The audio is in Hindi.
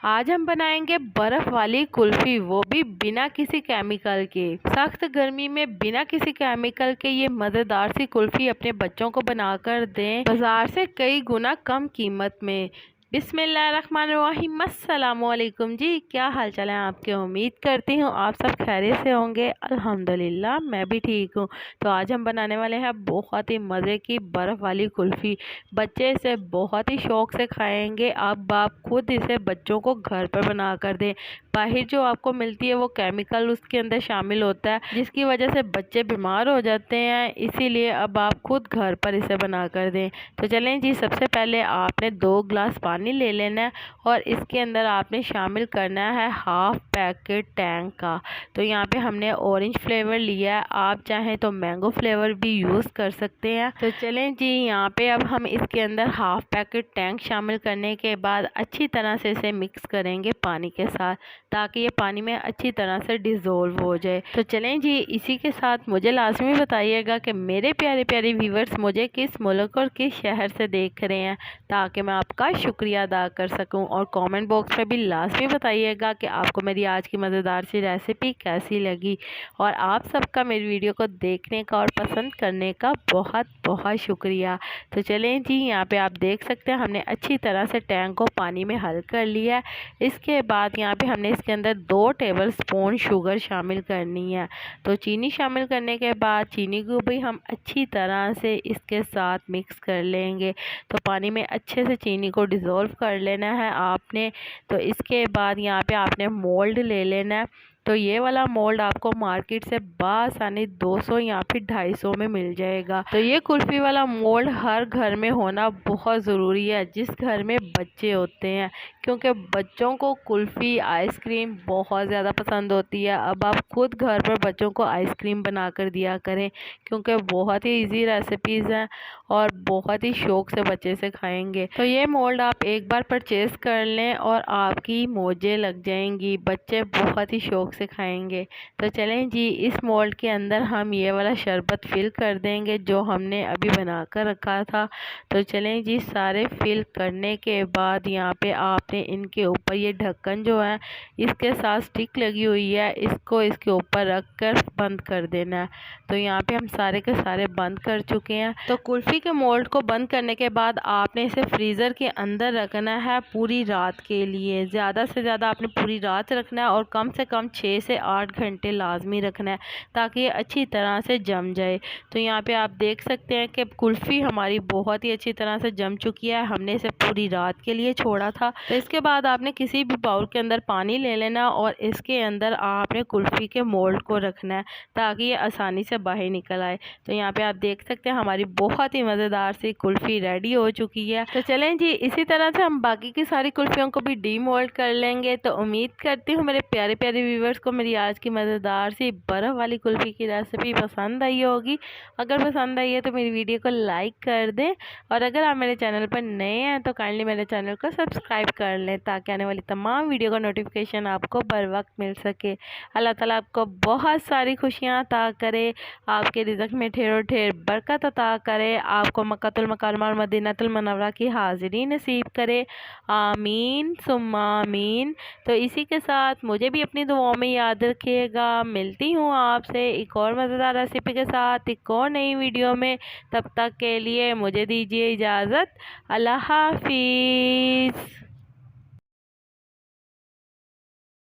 आज हम बनाएंगे बर्फ वाली कुल्फी, वो भी बिना किसी केमिकल के। सख्त गर्मी में बिना किसी केमिकल के ये मज़ेदार सी कुल्फी अपने बच्चों को बनाकर दें बाजार से कई गुना कम कीमत में। बिस्मिल्लाहिर्रहमानिर्रहीम, अस्सलामुअलैकुम जी, क्या हाल चाल है आपके। उम्मीद करती हूँ आप सब खैरियत से होंगे। अल्हम्दुलिल्लाह मैं भी ठीक हूँ। तो आज हम बनाने वाले हैं बहुत ही मज़े की बर्फ़ वाली कुल्फ़ी। बच्चे इसे बहुत ही शौक़ से खाएंगे। अब आप खुद इसे बच्चों को घर पर बना कर दें। बाहर जो आपको मिलती है वो केमिकल उसके अंदर शामिल होता है, जिसकी वजह से बच्चे बीमार हो जाते हैं। इसीलिए अब आप खुद घर पर इसे बना कर दें। तो चलें जी, सबसे पहले आपने 2 गिलास पानी ले लेना है और इसके अंदर आपने शामिल करना है हाफ पैकेट टैंग का। तो यहाँ पे हमने ऑरेंज फ्लेवर लिया है, आप चाहें तो मैंगो फ्लेवर भी यूज़ कर सकते हैं। तो चलें जी, यहाँ पे अब हम इसके अंदर हाफ पैकेट टैंग शामिल करने के बाद अच्छी तरह से इसे मिक्स करेंगे पानी के साथ, ताकि ये पानी में अच्छी तरह से डिज़ोल्व हो जाए। तो चलें जी, इसी के साथ मुझे लाजमी बताइएगा कि मेरे प्यारे प्यारे व्यूवर्स मुझे किस मुल्क और किस शहर से देख रहे हैं, ताकि मैं आपका शुक्रिया अदा कर सकूं। और कमेंट बॉक्स में भी लाजमी बताइएगा कि आपको मेरी आज की मज़ेदार सी रेसिपी कैसी लगी। और आप सबका मेरी वीडियो को देखने का और पसंद करने का बहुत बहुत शुक्रिया। तो चलें जी, यहाँ पे आप देख सकते हैं हमने अच्छी तरह से टैंक को पानी में हल कर लिया है। इसके बाद यहाँ पे हमने इसके अंदर 2 टेबलस्पून शुगर शामिल करनी है। तो चीनी शामिल करने के बाद चीनी को भी हम अच्छी तरह से इसके साथ मिक्स कर लेंगे। तो पानी में अच्छे से चीनी को डिज़ोल्व कर लेना है आपने। तो इसके बाद यहाँ पे आपने मोल्ड ले लेना है। तो ये वाला मोल्ड आपको मार्केट से बआसानी 200 या फिर 250 में मिल जाएगा। तो ये कुल्फ़ी वाला मोल्ड हर घर में होना बहुत ज़रूरी है, जिस घर में बच्चे होते हैं, क्योंकि बच्चों को कुल्फ़ी आइसक्रीम बहुत ज़्यादा पसंद होती है। अब आप खुद घर पर बच्चों को आइसक्रीम बना कर दिया करें, क्योंकि बहुत ही इजी रेसिपीज़ हैं और बहुत ही शौक़ से बच्चे से खाएंगे। तो ये मोल्ड आप एक बार परचेज़ कर लें और आपकी मौजें लग जाएंगी, बच्चे बहुत ही शौक़ से खाएंगे। तो चलें जी, इस मोल्ड के अंदर हम ये वाला शरबत फिल कर देंगे जो हमने अभी बना कर रखा था। तो चलें जी, सारे फिल करने के बाद यहाँ पे आपने इनके ऊपर ये ढक्कन जो है इसके साथ स्टिक लगी हुई है, इसको इसके ऊपर रख कर बंद कर देना है। तो यहाँ पे हम सारे के सारे बंद कर चुके हैं। तो कुल्फ़ी के मोल्ड को बंद करने के बाद आपने इसे फ्रीज़र के अंदर रखना है पूरी रात के लिए। ज़्यादा से ज़्यादा आपने पूरी रात रखना है और कम से कम 6 से 8 घंटे लाजमी रखना है, ताकि ये अच्छी तरह से जम जाए। तो यहाँ पे आप देख सकते हैं कि कुल्फ़ी हमारी बहुत ही अच्छी तरह से जम चुकी है। हमने इसे पूरी रात के लिए छोड़ा था। तो इसके बाद आपने किसी भी बाउल के अंदर पानी ले लेना और इसके अंदर आपने कुल्फ़ी के मोल्ड को रखना है, ताकि ये आसानी से बाहर निकल आए। तो यहाँ पे आप देख सकते हैं हमारी बहुत ही मज़ेदार सी कुल्फ़ी रेडी हो चुकी है। तो चलें जी, इसी तरह से हम बाकी की सारी कुल्फ़ियों को भी डीमोल्ड कर लेंगे। तो उम्मीद करती हूँ मेरे प्यारे प्यारे व्यूवर्स को मेरी आज की मज़ेदार सी बर्फ़ वाली कुल्फ़ी की रेसिपी पसंद आई होगी। अगर पसंद आई है तो मेरी वीडियो को लाइक कर दें, और अगर आप मेरे चैनल पर नए हैं तो काइंडली मेरे चैनल को सब्सक्राइब कर लें, ताकि आने वाली तमाम वीडियो का नोटिफिकेशन आपको बर वक्त मिल सके। अल्लाह ताला आपको बहुत सारी खुशियाँ अता करे, आपके रिज़्क़ में ढेरों ढेर बरकत अता करे, आपको मक्कातुल मुकर्रमा और मदीनातुल मुनव्वरा की हाज़िरी नसीब करे। आमीन सुम्मा आमीन। तो इसी के साथ मुझे भी अपनी दुआओं में याद रखिएगा। मिलती हूँ आपसे एक और मज़ेदार रेसिपी के साथ एक और नई वीडियो में। तब तक के लिए मुझे दीजिए इजाज़त। अल्लाह हाफिज़।